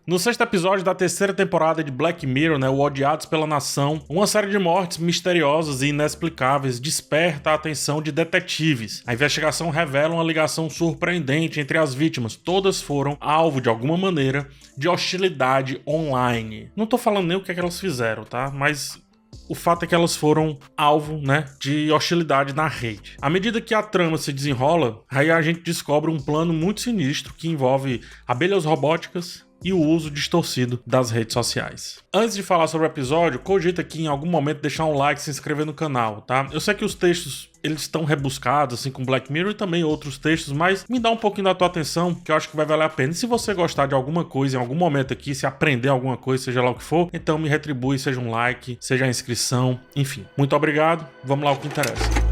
No sexto episódio da terceira temporada de Black Mirror, o Odiados pela Nação, uma série de mortes misteriosas e inexplicáveis desperta a atenção de detetives. A investigação revela uma ligação surpreendente entre as vítimas. Todas foram alvo, de alguma maneira, de hostilidade online. Não tô falando nem o que é que elas fizeram, tá? Mas o fato é que elas foram alvo, de hostilidade na rede. À medida que a trama se desenrola, aí a gente descobre um plano muito sinistro que envolve abelhas robóticas e o uso distorcido das redes sociais. Antes de falar sobre o episódio, cogita aqui em algum momento deixar um like e se inscrever no canal, tá? Eu sei que os textos, eles estão rebuscados, assim, com Black Mirror e também outros textos, mas me dá um pouquinho da tua atenção, que eu acho que vai valer a pena. E se você gostar de alguma coisa em algum momento aqui, se aprender alguma coisa, seja lá o que for, então me retribui, seja um like, seja a inscrição, enfim. Muito obrigado, vamos lá ao que interessa.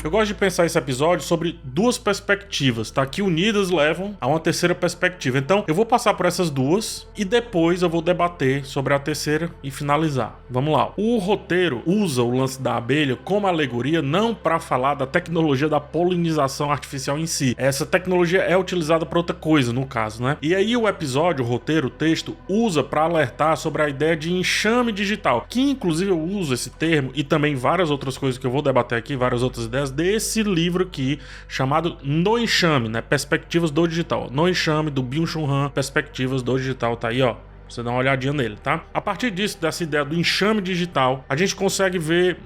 Eu gosto de pensar esse episódio sobre duas perspectivas, tá? Que unidas levam a uma terceira perspectiva. Então, eu vou passar por essas duas e depois eu vou debater sobre a terceira e finalizar. Vamos lá. O roteiro usa o lance da abelha como alegoria não para falar da tecnologia da polinização artificial em si. Essa tecnologia é utilizada para outra coisa, no caso, E aí o episódio, o roteiro, o texto, usa para alertar sobre a ideia de enxame digital, que inclusive eu uso esse termo e também várias outras coisas que eu vou debater aqui, várias outras ideias, desse livro aqui, chamado No Enxame, Perspectivas do Digital. No Enxame, do Byung-Chul Han, Perspectivas do Digital, tá aí, ó. Você dá uma olhadinha nele, tá? A partir disso, dessa ideia do enxame digital, a gente consegue ver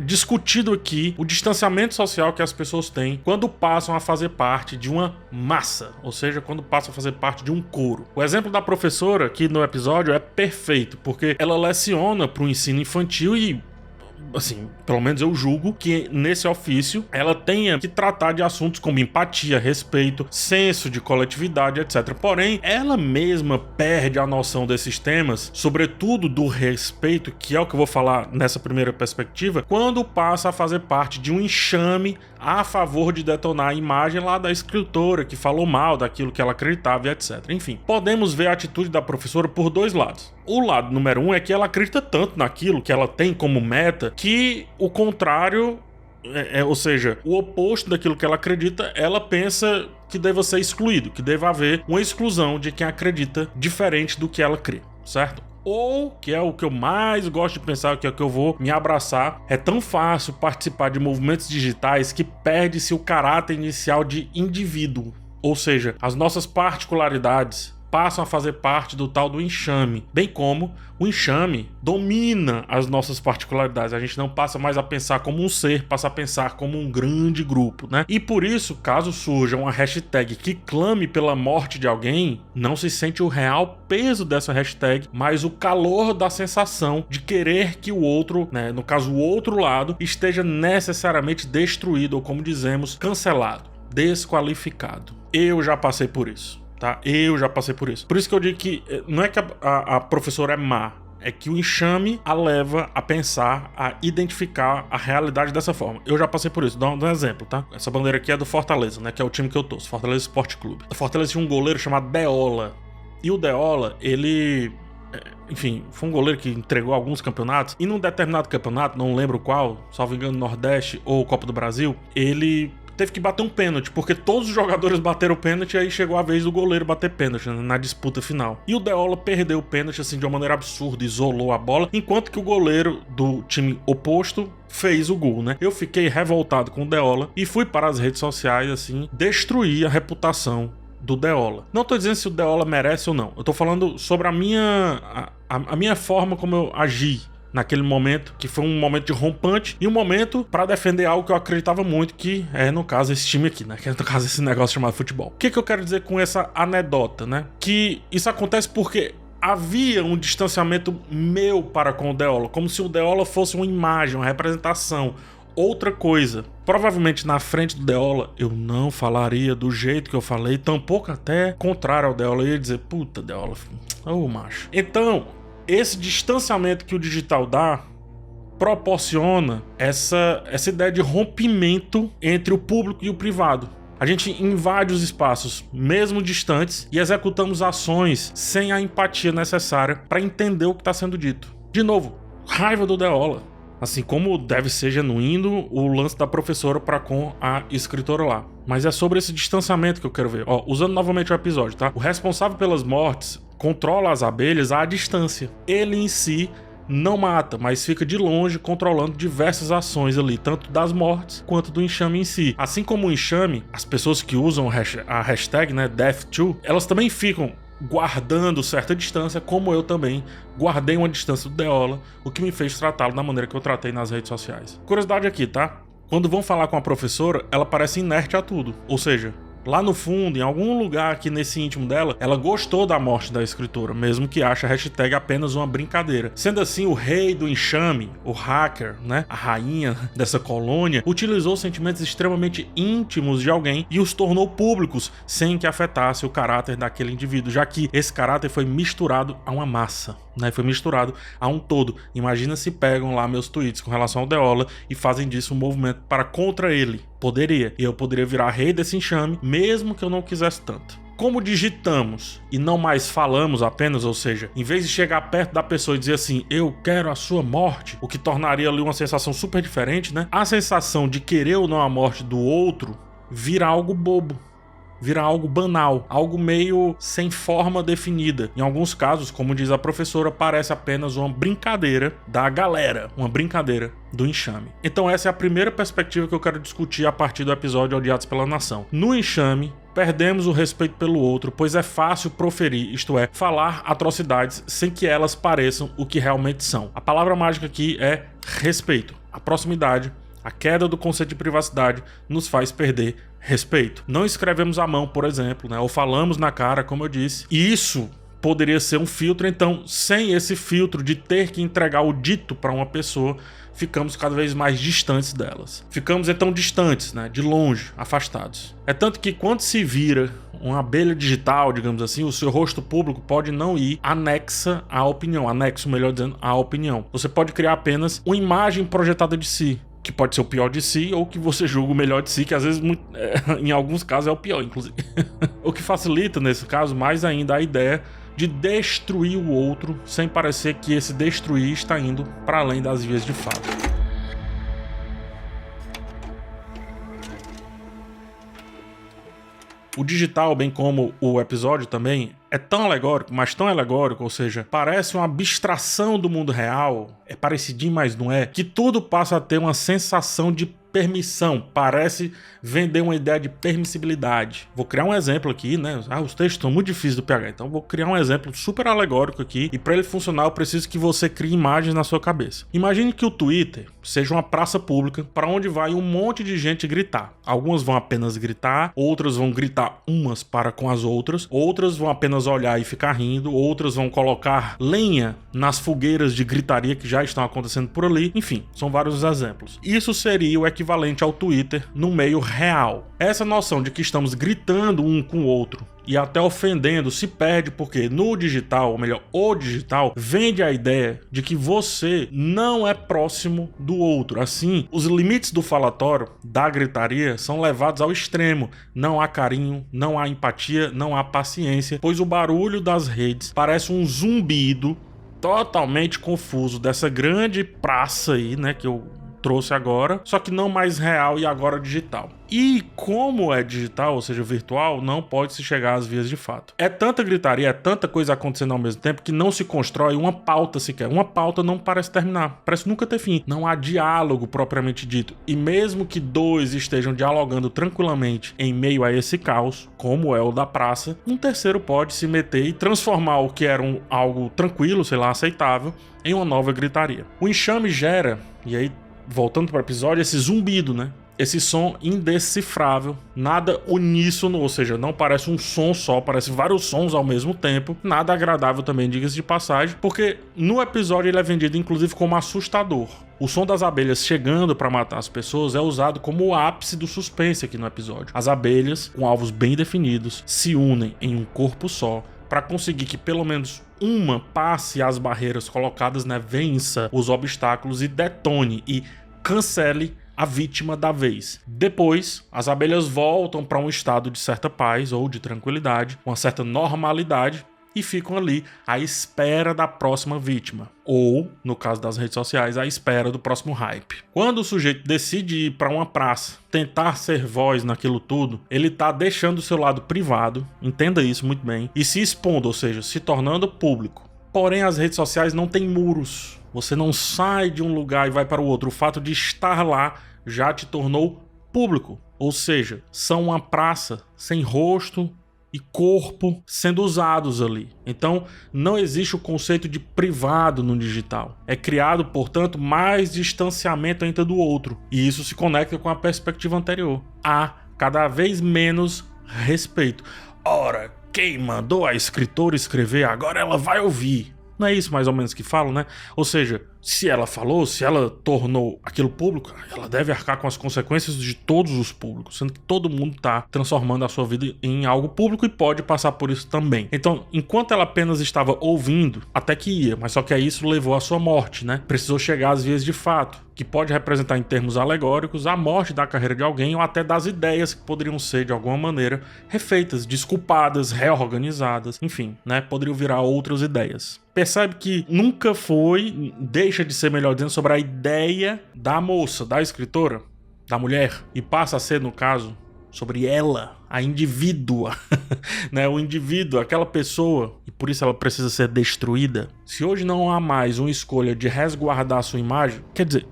discutido aqui o distanciamento social que as pessoas têm quando passam a fazer parte de uma massa, ou seja, quando passam a fazer parte de um coro. O exemplo da professora aqui no episódio é perfeito, porque ela leciona para o ensino infantil e, assim, pelo menos eu julgo que nesse ofício ela tenha que tratar de assuntos como empatia, respeito, senso de coletividade, etc. Porém, ela mesma perde a noção desses temas, sobretudo do respeito, que é o que eu vou falar nessa primeira perspectiva, quando passa a fazer parte de um enxame a favor de detonar a imagem lá da escritora que falou mal daquilo que ela acreditava e etc. Enfim, podemos ver a atitude da professora por dois lados. O lado número um é que ela acredita tanto naquilo que ela tem como meta que o contrário, ou seja, o oposto daquilo que ela acredita, ela pensa que deva ser excluído, que deva haver uma exclusão de quem acredita diferente do que ela crê, certo? Ou, que é o que eu mais gosto de pensar, que é o que eu vou me abraçar, é tão fácil participar de movimentos digitais que perde-se o caráter inicial de indivíduo, ou seja, as nossas particularidades passam a fazer parte do tal do enxame, bem como o enxame domina as nossas particularidades. A gente não passa mais a pensar como um ser, passa a pensar como um grande grupo, E por isso, caso surja uma hashtag que clame pela morte de alguém, não se sente o real peso dessa hashtag, mas o calor da sensação de querer que o outro, no caso o outro lado, esteja necessariamente destruído, ou como dizemos, cancelado, desqualificado. Eu já passei por isso. Eu já passei por isso. Por isso que eu digo que não é que a professora é má, é que o enxame a leva a pensar, a identificar a realidade dessa forma. Eu já passei por isso. Dá um exemplo, tá? Essa bandeira aqui é do Fortaleza, que é o time que eu torço, Fortaleza Esporte Clube. A Fortaleza tinha um goleiro chamado Deola. E o Deola, ele, enfim, foi um goleiro que entregou alguns campeonatos. E num determinado campeonato, não lembro qual, salvo engano, Nordeste ou Copa do Brasil, ele teve que bater um pênalti, porque todos os jogadores bateram o pênalti, e aí chegou a vez do goleiro bater pênalti na disputa final. E o Deola perdeu o pênalti assim de uma maneira absurda, isolou a bola, enquanto que o goleiro do time oposto fez o gol, Eu fiquei revoltado com o Deola e fui para as redes sociais, assim, destruir a reputação do Deola. Não tô dizendo se o Deola merece ou não, eu tô falando sobre a minha forma como eu agi naquele momento, que foi um momento de rompante e um momento para defender algo que eu acreditava muito, que é, no caso, esse time aqui, que é, no caso, esse negócio chamado futebol. O que eu quero dizer com essa anedota, Que isso acontece porque havia um distanciamento meu para com o Deola, como se o Deola fosse uma imagem, uma representação, outra coisa. Provavelmente na frente do Deola eu não falaria do jeito que eu falei, tampouco até contrário ao Deola, eu ia dizer, puta Deola, ô macho. Então, esse distanciamento que o digital dá proporciona essa ideia de rompimento entre o público e o privado. A gente invade os espaços, mesmo distantes, e executamos ações sem a empatia necessária para entender o que está sendo dito. De novo, raiva do Deola. Assim como deve ser genuíno o lance da professora para com a escritora lá, mas é sobre esse distanciamento que eu quero ver. Ó, usando novamente o episódio, tá? O responsável pelas mortes controla as abelhas à distância. Ele em si não mata, mas fica de longe controlando diversas ações ali, tanto das mortes quanto do enxame em si. Assim como o enxame, as pessoas que usam a hashtag, né, Death2, elas também ficam guardando certa distância, como eu também guardei uma distância do Deola, o que me fez tratá-lo da maneira que eu tratei nas redes sociais. Curiosidade aqui, tá? Quando vão falar com a professora, ela parece inerte a tudo, ou seja, lá no fundo, em algum lugar aqui nesse íntimo dela, ela gostou da morte da escritora, mesmo que ache a hashtag apenas uma brincadeira. Sendo assim, o rei do enxame, o hacker, né, a rainha dessa colônia, utilizou sentimentos extremamente íntimos de alguém e os tornou públicos, sem que afetasse o caráter daquele indivíduo, já que esse caráter foi misturado a uma massa, né, foi misturado a um todo. Imagina se pegam lá meus tweets com relação ao Deola e fazem disso um movimento para contra ele. Poderia. E eu poderia virar rei desse enxame, mesmo que eu não quisesse tanto. Como digitamos e não mais falamos apenas, ou seja, em vez de chegar perto da pessoa e dizer assim, eu quero a sua morte, o que tornaria ali uma sensação super diferente, né? A sensação de querer ou não a morte do outro vira algo bobo. Vira algo banal, algo meio sem forma definida. Em alguns casos, como diz a professora, parece apenas uma brincadeira da galera, uma brincadeira do enxame. Então essa é a primeira perspectiva que eu quero discutir a partir do episódio Odiados pela Nação. No enxame, perdemos o respeito pelo outro, pois é fácil proferir, isto é, falar atrocidades sem que elas pareçam o que realmente são. A palavra mágica aqui é respeito. A proximidade, a queda do conceito de privacidade nos faz perder respeito. Não escrevemos à mão, por exemplo, né? Ou falamos na cara, como eu disse. E isso poderia ser um filtro, então, sem esse filtro de ter que entregar o dito para uma pessoa, ficamos cada vez mais distantes delas. Ficamos então distantes, né? De longe, afastados. É tanto que quando se vira uma abelha digital, digamos assim, o seu rosto público pode não ir anexa à opinião, anexo, melhor dizendo, à opinião. Você pode criar apenas uma imagem projetada de si, que pode ser o pior de si ou que você julga o melhor de si, que às vezes, em alguns casos, é o pior, inclusive. O que facilita, nesse caso, mais ainda a ideia de destruir o outro, sem parecer que esse destruir está indo para além das vias de fato. O digital, bem como o episódio também, é tão alegórico, mas tão alegórico, ou seja, parece uma abstração do mundo real, é parecidinho, mas não é, que tudo passa a ter uma sensação de permissão, parece vender uma ideia de permissibilidade. Vou criar um exemplo aqui, né? Os textos estão muito difíceis do PH, então vou criar um exemplo super alegórico aqui, e para ele funcionar eu preciso que você crie imagens na sua cabeça. Imagine que o Twitter seja uma praça pública para onde vai um monte de gente gritar. Algumas vão apenas gritar, outras vão gritar umas para com as outras vão apenas olhar e ficar rindo, outras vão colocar lenha nas fogueiras de gritaria que já estão acontecendo por ali. Enfim, são vários exemplos. Isso seria o equivalente ao Twitter no meio real. Essa noção de que estamos gritando um com o outro e até ofendendo se perde porque no digital, ou melhor, o digital, vende a ideia de que você não é próximo do outro. Assim, os limites do falatório, da gritaria, são levados ao extremo. Não há carinho, não há empatia, não há paciência, pois o barulho das redes parece um zumbido totalmente confuso dessa grande praça aí, né, que eu trouxe agora, só que não mais real e agora digital. E como é digital, ou seja, virtual, não pode se chegar às vias de fato. É tanta gritaria, é tanta coisa acontecendo ao mesmo tempo que não se constrói uma pauta sequer. Uma pauta não parece terminar, parece nunca ter fim. Não há diálogo propriamente dito. E mesmo que dois estejam dialogando tranquilamente em meio a esse caos, como é o da praça, um terceiro pode se meter e transformar o que era algo tranquilo, sei lá, aceitável, em uma nova gritaria. O enxame gera, e aí voltando para o episódio, esse zumbido, né? Esse som indecifrável, nada uníssono, ou seja, não parece um som só, parece vários sons ao mesmo tempo, nada agradável também, diga-se de passagem, porque no episódio ele é vendido inclusive como assustador. O som das abelhas chegando para matar as pessoas é usado como o ápice do suspense aqui no episódio. As abelhas, com alvos bem definidos, se unem em um corpo só, para conseguir que pelo menos uma passe as barreiras colocadas, né, vença os obstáculos e detone e cancele a vítima da vez. Depois, as abelhas voltam para um estado de certa paz ou de tranquilidade, uma certa normalidade, e ficam ali à espera da próxima vítima. Ou, no caso das redes sociais, à espera do próximo hype. Quando o sujeito decide ir para uma praça, tentar ser voz naquilo tudo, ele tá deixando o seu lado privado, entenda isso muito bem, e se expondo, ou seja, se tornando público. Porém, as redes sociais não têm muros. Você não sai de um lugar e vai para o outro. O fato de estar lá já te tornou público. Ou seja, são uma praça sem rosto e corpo sendo usados ali. Então, não existe o conceito de privado no digital. É criado, portanto, mais distanciamento entre do outro. E isso se conecta com a perspectiva anterior. Há cada vez menos respeito. Ora, quem mandou a escritora escrever, agora ela vai ouvir. Não é isso mais ou menos que falam, né? Ou seja, se ela falou, se ela tornou aquilo público, ela deve arcar com as consequências de todos os públicos, sendo que todo mundo está transformando a sua vida em algo público e pode passar por isso também. Então, enquanto ela apenas estava ouvindo, até que ia, mas só que aí isso levou à sua morte, né? Precisou chegar às vias de fato, que pode representar em termos alegóricos a morte da carreira de alguém ou até das ideias que poderiam ser, de alguma maneira, refeitas, desculpadas, reorganizadas, enfim, né? Poderiam virar outras ideias. Percebe que nunca foi, deixa de ser, melhor dizendo, sobre a ideia da moça, da escritora, da mulher, e passa a ser, no caso, sobre ela, a indivídua, né? O indivíduo, aquela pessoa, e por isso ela precisa ser destruída. Se hoje não há mais uma escolha de resguardar a sua imagem, quer dizer,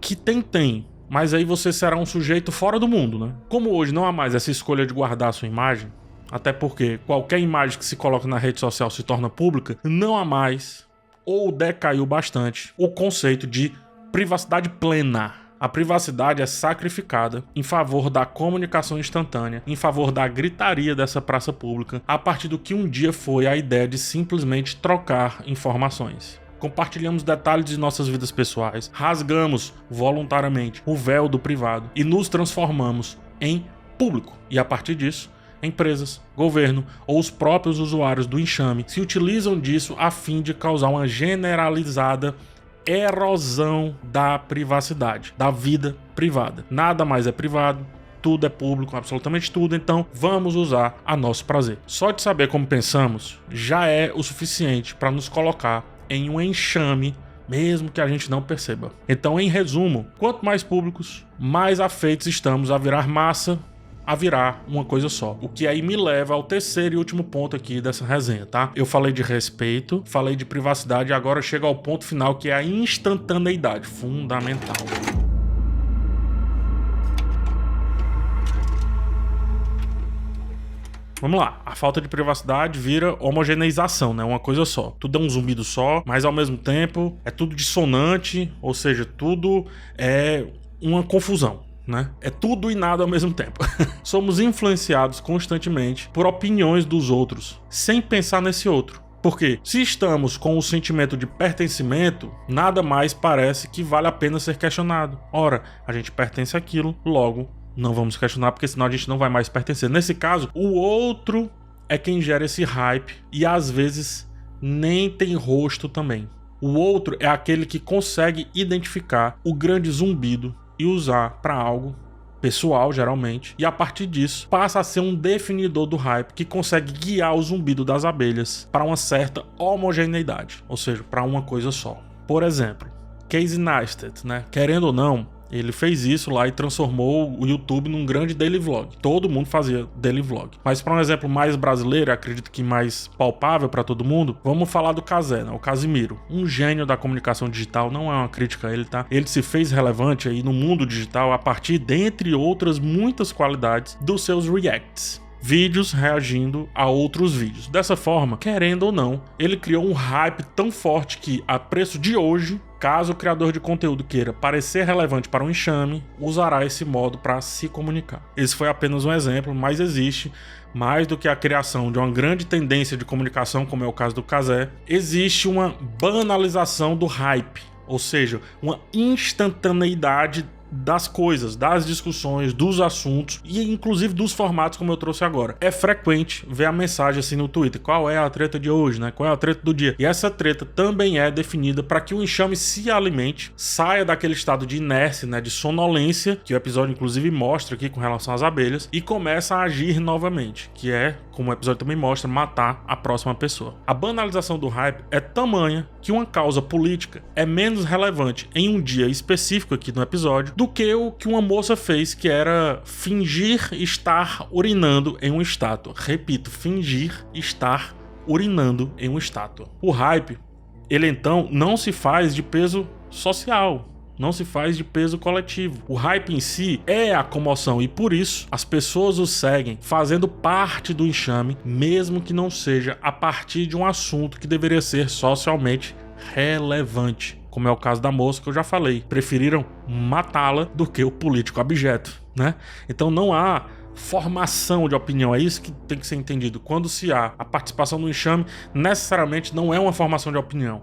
que tem, mas aí você será um sujeito fora do mundo, né? Como hoje não há mais essa escolha de guardar a sua imagem, até porque qualquer imagem que se coloca na rede social se torna pública, não há mais, ou decaiu bastante, o conceito de privacidade plena. A privacidade é sacrificada em favor da comunicação instantânea, em favor da gritaria dessa praça pública, a partir do que um dia foi a ideia de simplesmente trocar informações. Compartilhamos detalhes de nossas vidas pessoais, rasgamos voluntariamente o véu do privado e nos transformamos em público. E a partir disso, empresas, governo ou os próprios usuários do enxame se utilizam disso a fim de causar uma generalizada erosão da privacidade, da vida privada. Nada mais é privado, tudo é público, absolutamente tudo, então vamos usar a nosso prazer. Só de saber como pensamos já é o suficiente para nos colocar em um enxame, mesmo que a gente não perceba. Então, em resumo, quanto mais públicos, mais afeitos estamos a virar massa, a virar uma coisa só. O que aí me leva ao terceiro e último ponto aqui dessa resenha, tá? Eu falei de respeito, falei de privacidade e agora chega ao ponto final, que é a instantaneidade, fundamental. Vamos lá, a falta de privacidade vira homogeneização, né? Uma coisa só. Tudo é um zumbido só, mas ao mesmo tempo é tudo dissonante, ou seja, tudo é uma confusão, né? É tudo e nada ao mesmo tempo. Somos influenciados constantemente por opiniões dos outros, sem pensar nesse outro. Porque se estamos com o sentimento de pertencimento, nada mais parece que vale a pena ser questionado. Ora, a gente pertence àquilo, logo não vamos questionar, porque senão a gente não vai mais pertencer. Nesse caso, o outro é quem gera esse hype e às vezes nem tem rosto também. O outro é aquele que consegue identificar o grande zumbido e usar para algo pessoal, geralmente, e a partir disso passa a ser um definidor do hype que consegue guiar o zumbido das abelhas para uma certa homogeneidade, ou seja, para uma coisa só. Por exemplo, Casey Neistat, né? Querendo ou não, ele fez isso lá e transformou o YouTube num grande daily vlog. Todo mundo fazia daily vlog. Mas para um exemplo mais brasileiro, acredito que mais palpável para todo mundo, vamos falar do Cazé, né? O Casimiro. Um gênio da comunicação digital, não é uma crítica a ele, tá? Ele se fez relevante aí no mundo digital a partir, dentre outras muitas qualidades, dos seus reacts. Vídeos reagindo a outros vídeos. Dessa forma, querendo ou não, ele criou um hype tão forte que, a preço de hoje, caso o criador de conteúdo queira parecer relevante para um enxame, usará esse modo para se comunicar. Esse foi apenas um exemplo, mas existe, mais do que a criação de uma grande tendência de comunicação, como é o caso do Cazé, existe uma banalização do hype, ou seja, uma instantaneidade das coisas, das discussões, dos assuntos e inclusive dos formatos como eu trouxe agora. É frequente ver a mensagem assim no Twitter, qual é a treta de hoje, né? Qual é a treta do dia? E essa treta também é definida para que o enxame se alimente, saia daquele estado de inércia, né, de sonolência, que o episódio inclusive mostra aqui com relação às abelhas, e começa a agir novamente, que é, como o episódio também mostra, matar a próxima pessoa. A banalização do hype é tamanha que uma causa política é menos relevante em um dia específico aqui no episódio do que o que uma moça fez, que era fingir estar urinando em uma estátua. Repito, fingir estar urinando em uma estátua. O hype, ele então não se faz de peso social, não se faz de peso coletivo. O hype em si é a comoção e por isso as pessoas o seguem fazendo parte do enxame, mesmo que não seja a partir de um assunto que deveria ser socialmente relevante, como é o caso da moça que eu já falei. Preferiram matá-la do que o político abjeto, né? Então não há formação de opinião, é isso que tem que ser entendido. Quando se há a participação no enxame, necessariamente não é uma formação de opinião.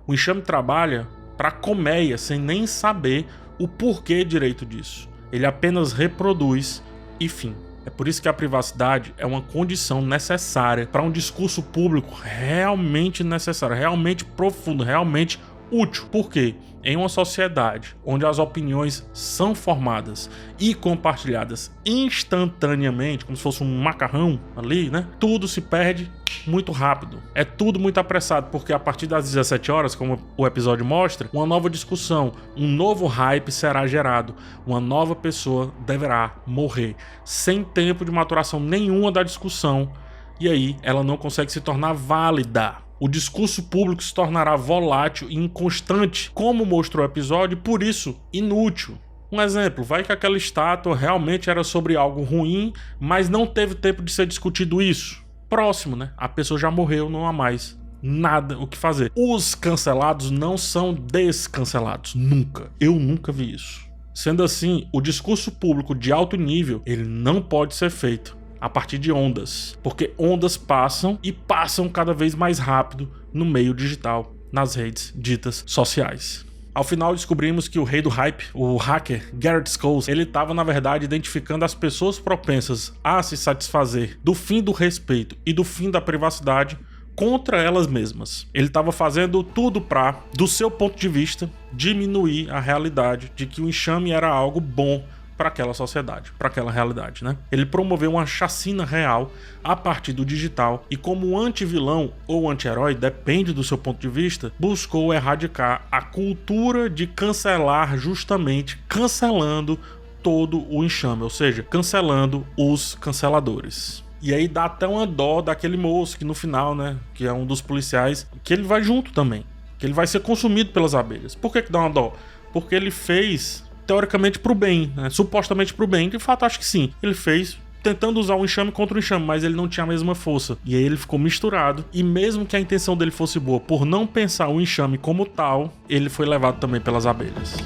O enxame trabalha para colmeia, sem nem saber o porquê direito disso. Ele apenas reproduz e fim. É por isso que a privacidade é uma condição necessária para um discurso público realmente necessário, realmente profundo, realmente útil. Por quê? Em uma sociedade onde as opiniões são formadas e compartilhadas instantaneamente, como se fosse um macarrão ali, né? Tudo se perde muito rápido. É tudo muito apressado, porque a partir das 17 horas, como o episódio mostra, uma nova discussão, um novo hype será gerado. Uma nova pessoa deverá morrer, sem tempo de maturação nenhuma da discussão, e aí ela não consegue se tornar válida. O discurso público se tornará volátil e inconstante, como mostrou o episódio, e por isso inútil. Um exemplo, vai que aquela estátua realmente era sobre algo ruim, mas não teve tempo de ser discutido isso. Próximo, né? A pessoa já morreu, não há mais nada o que fazer. Os cancelados não são descancelados, nunca. Eu nunca vi isso. Sendo assim, o discurso público de alto nível, ele não pode ser feito a partir de ondas, porque ondas passam e passam cada vez mais rápido no meio digital, nas redes ditas sociais. Ao final descobrimos que o rei do hype, o hacker Garrett Scholes, ele estava na verdade identificando as pessoas propensas a se satisfazer do fim do respeito e do fim da privacidade contra elas mesmas. Ele estava fazendo tudo para, do seu ponto de vista, diminuir a realidade de que o enxame era algo bom para aquela sociedade, para aquela realidade, né? Ele promoveu uma chacina real a partir do digital e, como anti-vilão ou anti-herói, depende do seu ponto de vista, buscou erradicar a cultura de cancelar, justamente cancelando todo o enxame, ou seja, cancelando os canceladores. E aí dá até uma dó daquele moço que no final, né, que é um dos policiais, que ele vai junto também, que ele vai ser consumido pelas abelhas. Por que dá uma dó? Porque ele fez teoricamente pro bem, né? Supostamente pro bem, de fato acho que sim. Ele fez tentando usar o enxame contra o enxame, mas ele não tinha a mesma força. E aí ele ficou misturado, e mesmo que a intenção dele fosse boa, por não pensar o enxame como tal, ele foi levado também pelas abelhas.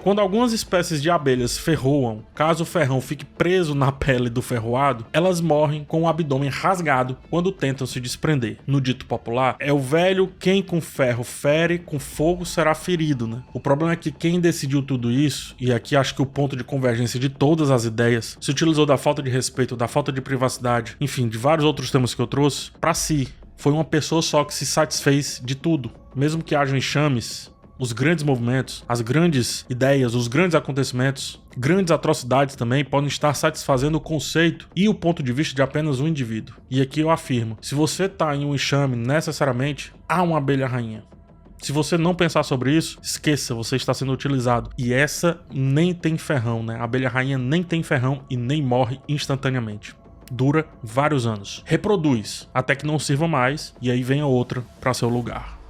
Quando algumas espécies de abelhas ferroam, caso o ferrão fique preso na pele do ferroado, elas morrem com o abdômen rasgado quando tentam se desprender. No dito popular, é o velho quem com ferro fere, com fogo será ferido, né? O problema é que quem decidiu tudo isso, e aqui acho que o ponto de convergência de todas as ideias, se utilizou da falta de respeito, da falta de privacidade, enfim, de vários outros temas que eu trouxe, para si. Foi uma pessoa só que se satisfez de tudo. Mesmo que hajam enxames, os grandes movimentos, as grandes ideias, os grandes acontecimentos, grandes atrocidades também podem estar satisfazendo o conceito e o ponto de vista de apenas um indivíduo. E aqui eu afirmo, se você está em um enxame, necessariamente há uma abelha rainha. Se você não pensar sobre isso, esqueça, você está sendo utilizado. E essa nem tem ferrão, né? A abelha rainha nem tem ferrão e nem morre instantaneamente. Dura vários anos. Reproduz até que não sirva mais e aí vem a outra para seu lugar.